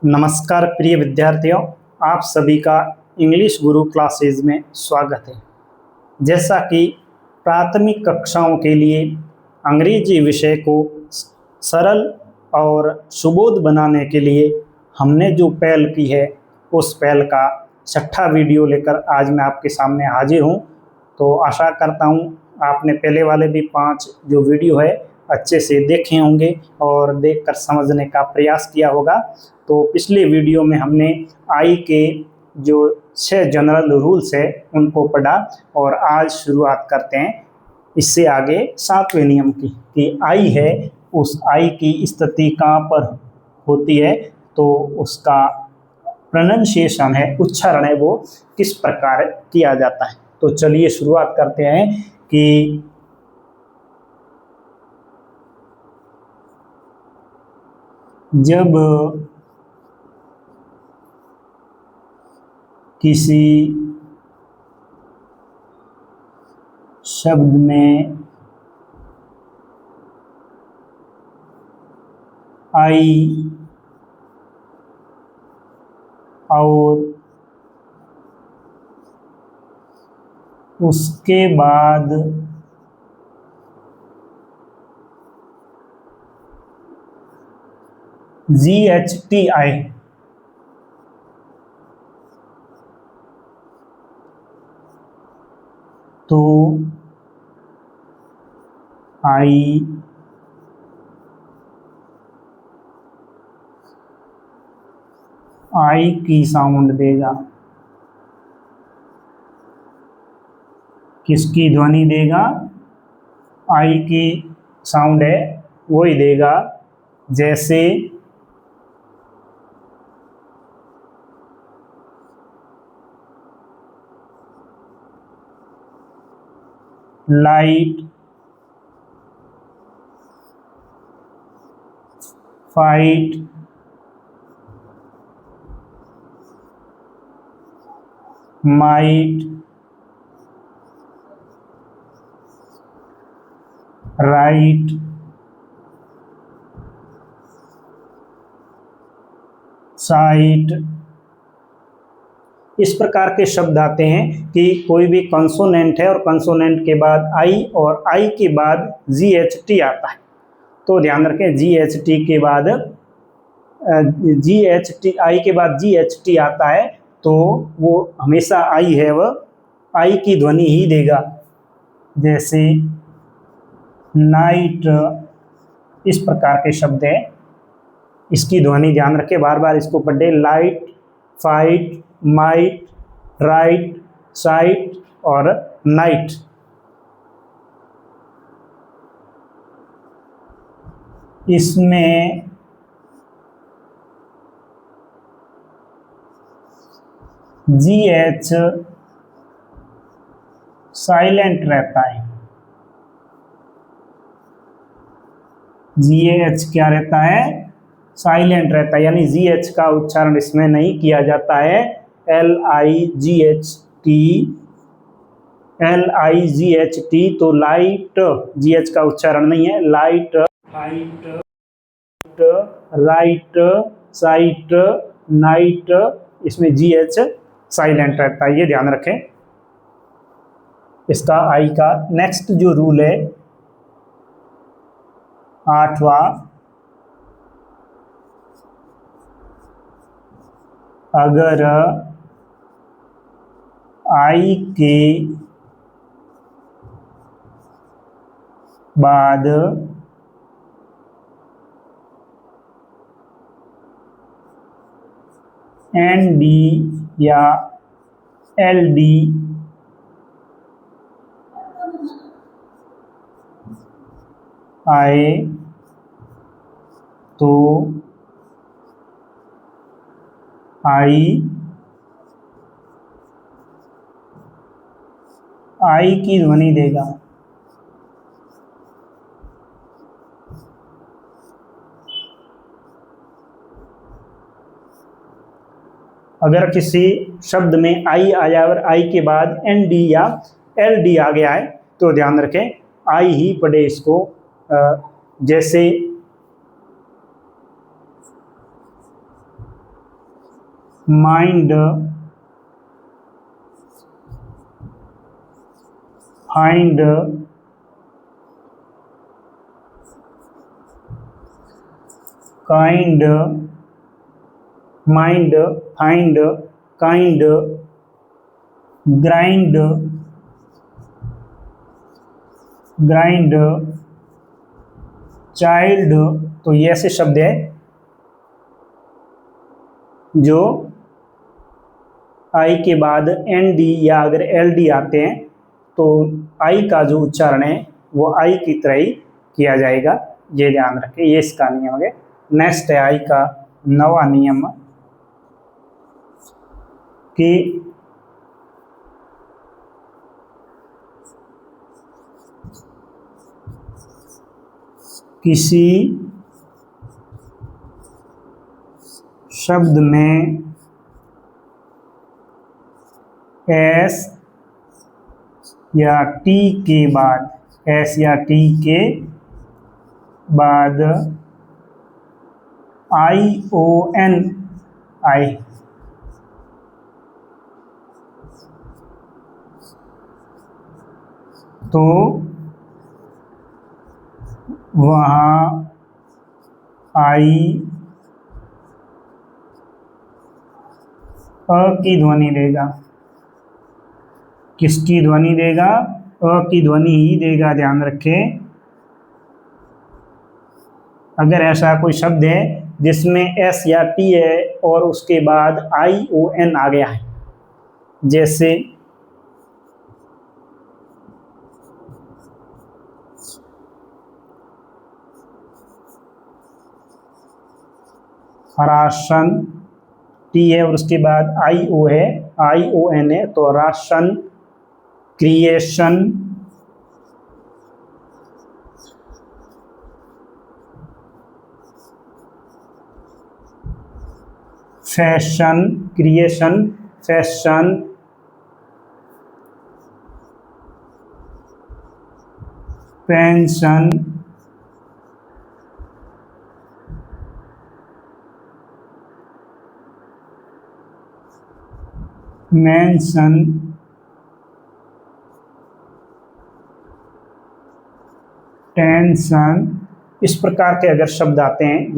नमस्कार प्रिय विद्यार्थियों, आप सभी का इंग्लिश गुरु क्लासेज में स्वागत है। जैसा कि प्राथमिक कक्षाओं के लिए अंग्रेजी विषय को सरल और सुबोध बनाने के लिए हमने जो पहल की है, उस पहल का छठा वीडियो लेकर आज मैं आपके सामने हाजिर हूं। तो आशा करता हूं आपने पहले वाले भी 5 जो वीडियो है अच्छे से देखे होंगे और देखकर समझने का प्रयास किया होगा। तो पिछले वीडियो में हमने आई के जो 6 जनरल रूल्स है उनको पढ़ा और आज शुरुआत करते हैं इससे आगे 7वें नियम की कि आई है, उस आई की स्थिति कहाँ पर होती है, तो उसका प्रोनाउंसिएशन है, उच्चारण है, वो किस प्रकार किया जाता है। तो चलिए शुरुआत करते हैं कि जब किसी शब्द में आई और उसके बाद GHT आए तो आई की साउंड देगा। किसकी ध्वनि देगा? आई की साउंड है वो ही देगा। जैसे light, fight, might, right, site, इस प्रकार के शब्द आते हैं कि कोई भी कंसोनेंट है और कंसोनेंट के बाद आई और आई के बाद GHT आता है। तो ध्यान रखें, GHT के बाद आई के बाद GHT आता है तो वो हमेशा आई है, वह आई की ध्वनि ही देगा। जैसे नाइट, इस प्रकार के शब्द हैं, इसकी ध्वनि ध्यान रखें, बार बार इसको पढ़े। Light, fight, might, right, site और नाइट। इसमें GH साइलेंट रहता है। GH क्या रहता है? साइलेंट रहता है, यानी GH का उच्चारण इसमें नहीं किया जाता है। LIGHT, तो लाइट, GH का उच्चारण नहीं है। Light, fight, right, site, night, इसमें GH साइलेंट रहता है, ये ध्यान रखें। इसका आई का नेक्स्ट जो रूल है 8वां, अगर आई के बाद ND या LD आए तो आई की ध्वनि देगा। अगर किसी शब्द में आई आया और आई के बाद ND या LD आ गया है तो ध्यान रखें आई ही पढ़े इसको। जैसे mind, find, kind, mind, find, kind, grind, grind, child. तो ये ऐसे शब्द है जो आई के बाद एन डी या अगर एल डी आते हैं तो आई का जो उच्चारण है वो आई की तरह ही किया जाएगा, ये ध्यान रखें, ये इसका नियम है। नेक्स्ट है आई का नवा नियम कि किसी शब्द में एस या टी के बाद, एस या टी के बाद आई ओ एन आए तो वहाँ आई अ की ध्वनि देगा। किसकी ध्वनि देगा? अ की ध्वनि ही देगा, ध्यान रखें। अगर ऐसा कोई शब्द है जिसमें एस या टी है और उसके बाद आई ओ एन आ गया है, जैसे राशन, टी है और उसके बाद आई ओ है, आई ओ एन है, तो ration, creation, fashion, creation, fashion, pension, mention, tension, इस प्रकार के अगर शब्द आते हैं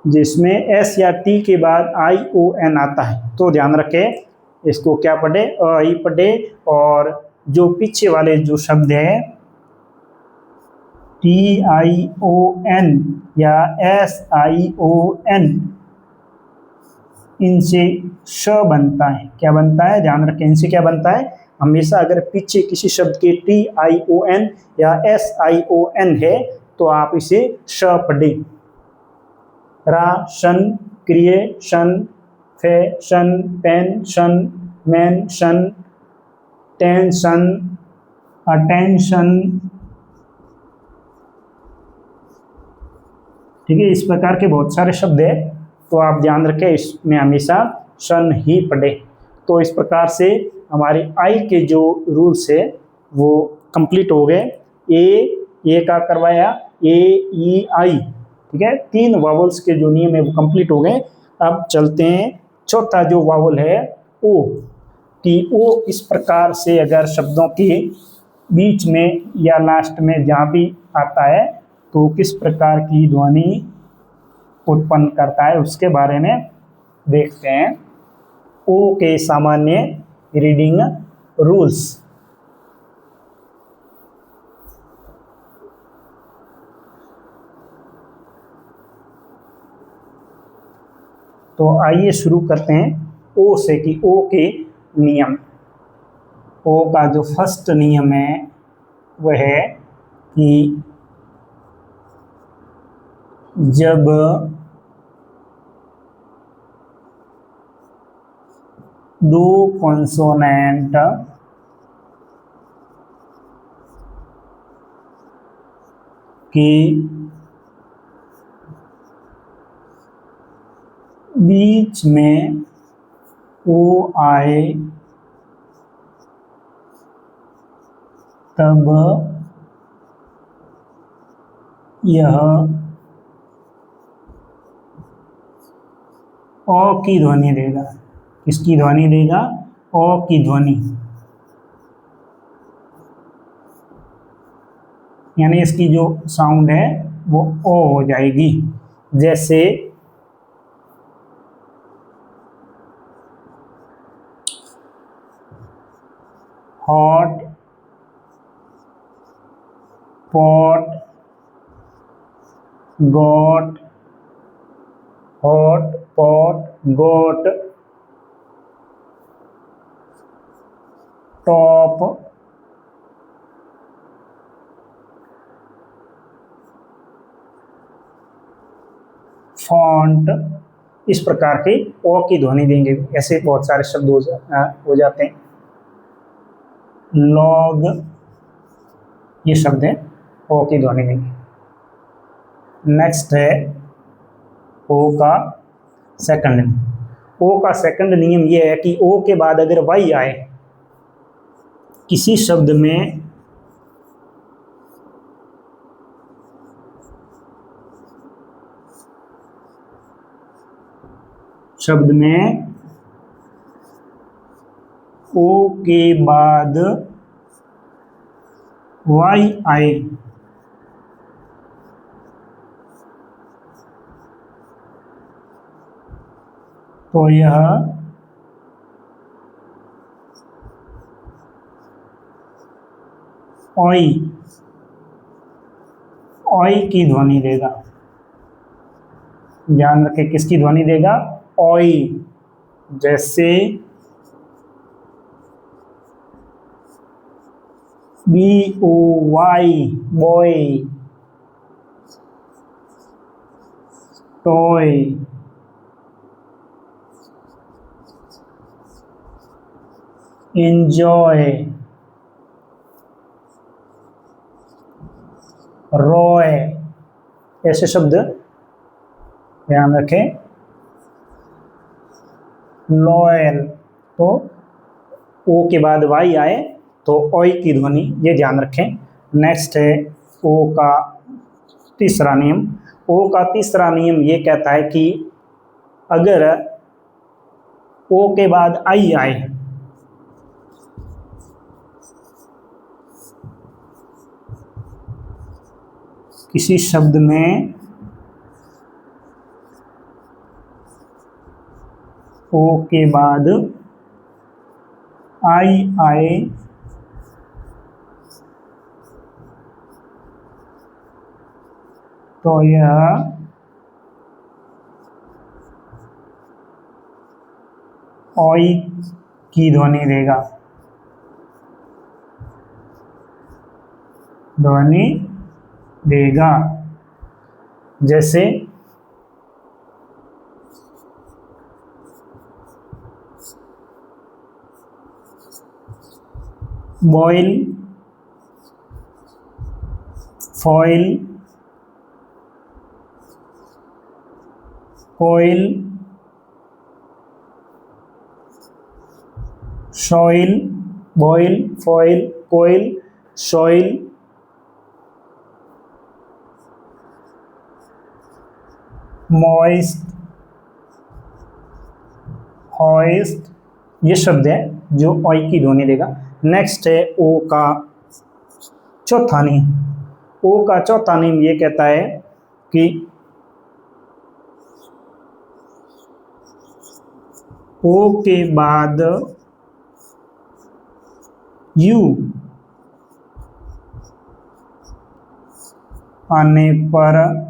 जिसमें एस या टी के बाद आई ओ एन आता है तो ध्यान रखें, इसको क्या पढ़े? अ ही पढ़े। और जो पीछे वाले जो शब्द है टी आई ओ एन या एस आई ओ एन, इनसे श बनता है। क्या बनता है? ध्यान रखें, इनसे क्या बनता है? हमेशा अगर पीछे किसी शब्द के टी आई ओ एन या एस आई ओ एन है तो आप इसे श पढ़ें। Ration, creation, fashion, pension, mention, tension, attention. ठीक है, इस प्रकार के बहुत सारे शब्द है तो आप ध्यान रखें, इसमें हमेशा शन ही पढ़े। तो इस प्रकार से हमारे आई के जो रूल्स है वो कंप्लीट हो गए। ए का करवाया, ए ई आई, ठीक है, 3 वावल्स के जो नियम है वो कंप्लीट हो गए। अब चलते हैं चौथा जो वावल है ओ, कि ओ इस प्रकार से अगर शब्दों के बीच में या लास्ट में जहाँ भी आता है तो किस प्रकार की ध्वनि उत्पन्न करता है उसके बारे में देखते हैं। ओ के सामान्य रीडिंग रूल्स। तो आइए शुरू करते हैं ओ से, कि ओ के नियम। ओ का जो फर्स्ट नियम है वह है कि जब दो कॉन्सोनेंट के बीच में ओ आए तब यह ओ की ध्वनि देगा। किसकी ध्वनि देगा? ओ की ध्वनि, यानी इसकी जो साउंड है वो ओ हो जाएगी। जैसे हॉट पॉट गोट, हॉट पॉट गोट टॉप फॉन्ट, इस प्रकार के ओ की ध्वनि देंगे। ऐसे बहुत सारे शब्द हो जाते हैं। लॉग, ये शब्द है ओ की ध्वनि देंगे। नेक्स्ट है ओ का सेकंड नियम। ओ का सेकंड नियम यह है कि ओ के बाद अगर वाई आए किसी शब्द में, ओ के बाद वाई आए तो यह ओई, ओई की ध्वनि देगा। ध्यान रखें, किसकी ध्वनि देगा? ओई। जैसे B O Y boy, toy, enjoy, Roy, ऐसे शब्द ध्यान रखें। लॉयल, तो ओ के बाद वाई आए तो ओई की ध्वनि, ये ध्यान रखें। नेक्स्ट है ओ का तीसरा नियम। ओ का तीसरा नियम ये कहता है कि अगर ओ के बाद आई आए किसी शब्द में, ओ के बाद आई आए तो यह ओई की ध्वनि देगा। ध्वनि देगा। जैसे बॉयल, फॉइल, कोयल, शॉइल, बॉयल, फॉइल, कोयल, शॉइल, मॉइस्ट, हॉइस्ट, ये शब्द है जो ओई की ध्वनि देगा। नेक्स्ट है ओ का चौथा नियम। ओ का चौथा नियम ये कहता है कि ओ के बाद यू आने पर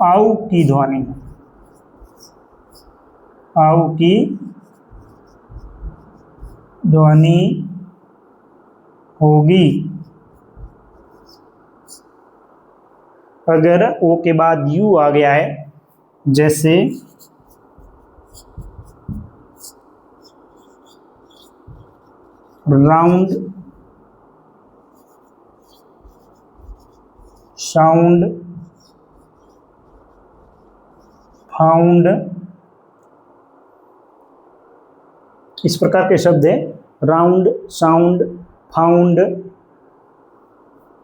आउ की ध्वनि, आउ की ध्वनि होगी। अगर ओ के बाद यू आ गया है, जैसे राउंड, साउंड, फाउंड, इस प्रकार के शब्द है। Round, sound, found,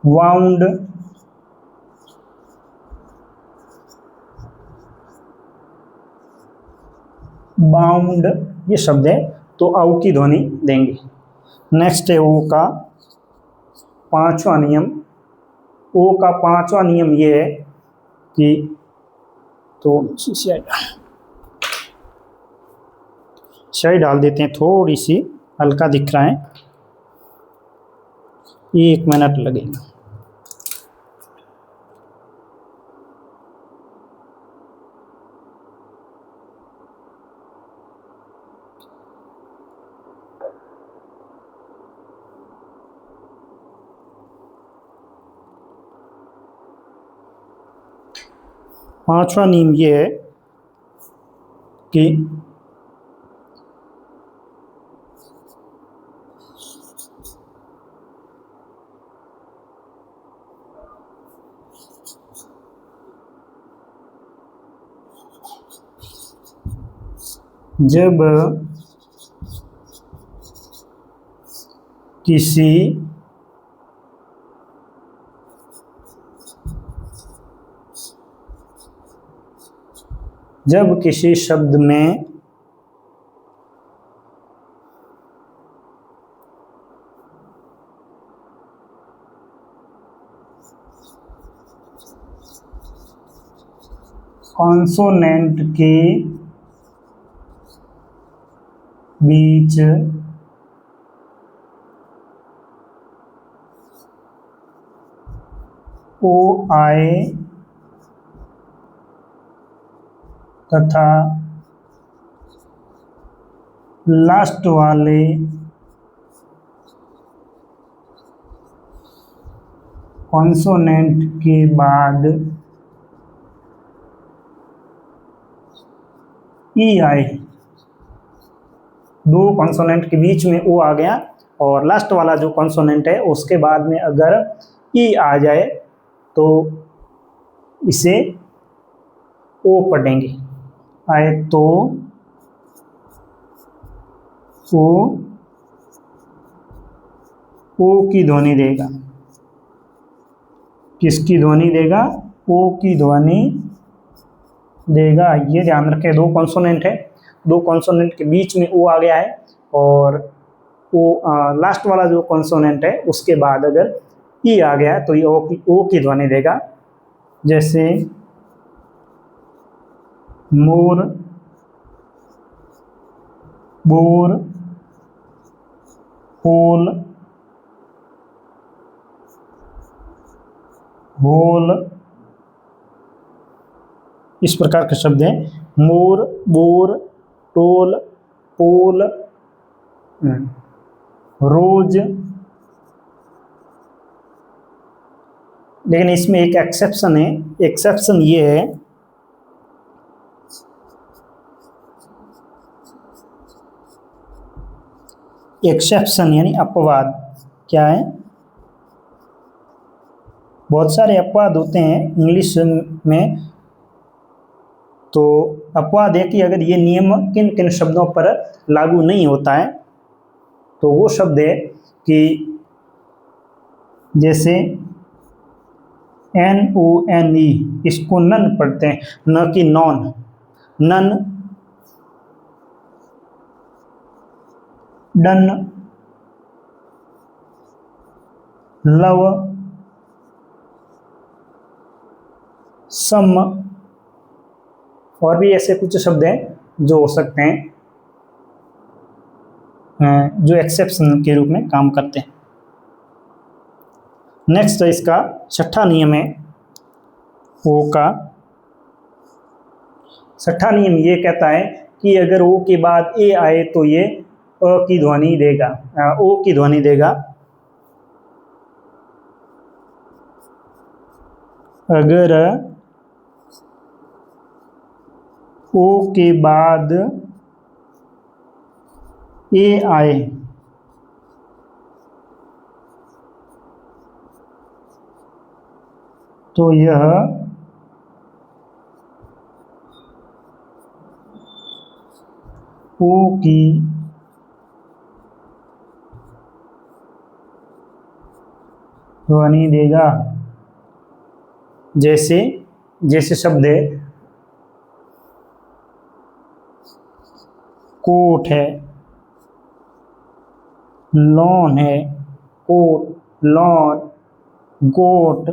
wound, bound, ये शब्द है तो औ की ध्वनि देंगे। नेक्स्ट है ओ का पांचवा नियम। ओ का पांचवा नियम ये है कि तो स्याही डाल देते हैं, थोड़ी सी हल्का दिख रहा है, 1 मिनट लगेगा। पांचवा नियम ये है कि जब किसी शब्द में कॉन्सोनेंट के बीच ओ आए तथा लास्ट वाले कॉन्सोनेंट के बाद ई आए, दो कॉन्सोनेंट के बीच में ओ आ गया और लास्ट वाला जो कॉन्सोनेंट है उसके बाद में अगर ई आ जाए तो इसे ओ पढ़ेंगे। आए तो ओ की ध्वनि देगा। किसकी ध्वनि देगा? ओ की ध्वनि देगा। ये ध्यान रखें, दो कॉन्सोनेंट है, दो कॉन्सोनेंट के बीच में ओ आ गया है और ओ लास्ट वाला जो कॉन्सोनेंट है उसके बाद अगर ई आ गया है तो ये ओ की ध्वनि देगा। जैसे मोर, बोर, होल, होल, इस प्रकार के शब्द हैं। मोर, बोर, टोल, पोल, रोज। लेकिन इसमें एक एक्सेप्शन है, एक्सेप्शन ये है एक्सेप्शन यानी अपवाद। क्या है? बहुत सारे अपवाद होते हैं इंग्लिश में, तो अपवाद है कि अगर ये नियम किन किन शब्दों पर लागू नहीं होता है तो वो शब्द है कि जैसे NONE, इसको नन पढ़ते हैं, न कि नॉन। नन, डन, लव, सम, और भी ऐसे कुछ शब्द हैं जो हो सकते हैं जो एक्सेप्शन के रूप में काम करते हैं। नेक्स्ट इसका छठा नियम है ओ का। छठा नियम ये कहता है कि अगर ओ के बाद ए आए तो ये अ की ध्वनि देगा, ओ की ध्वनि देगा। अगर ओ के बाद ए आए तो यह ओ की ध्वनि देगा। जैसे जैसे शब्द है कोट है, लॉन है, कोट, लॉन, गोट,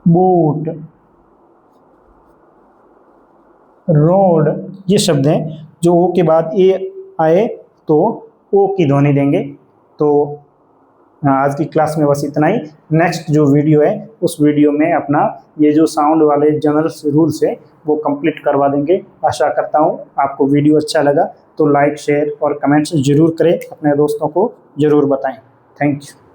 बोट, रोड, ये शब्द हैं जो ओ के बाद ए आए तो ओ की ध्वनि देंगे। तो आज की क्लास में बस इतना ही। नेक्स्ट जो वीडियो है उस वीडियो में अपना ये जो साउंड वाले जनरल रूल्स है वो कंप्लीट करवा देंगे। आशा करता हूँ आपको वीडियो अच्छा लगा तो लाइक, शेयर और कमेंट्स जरूर करें, अपने दोस्तों को ज़रूर बताएं। Thank you.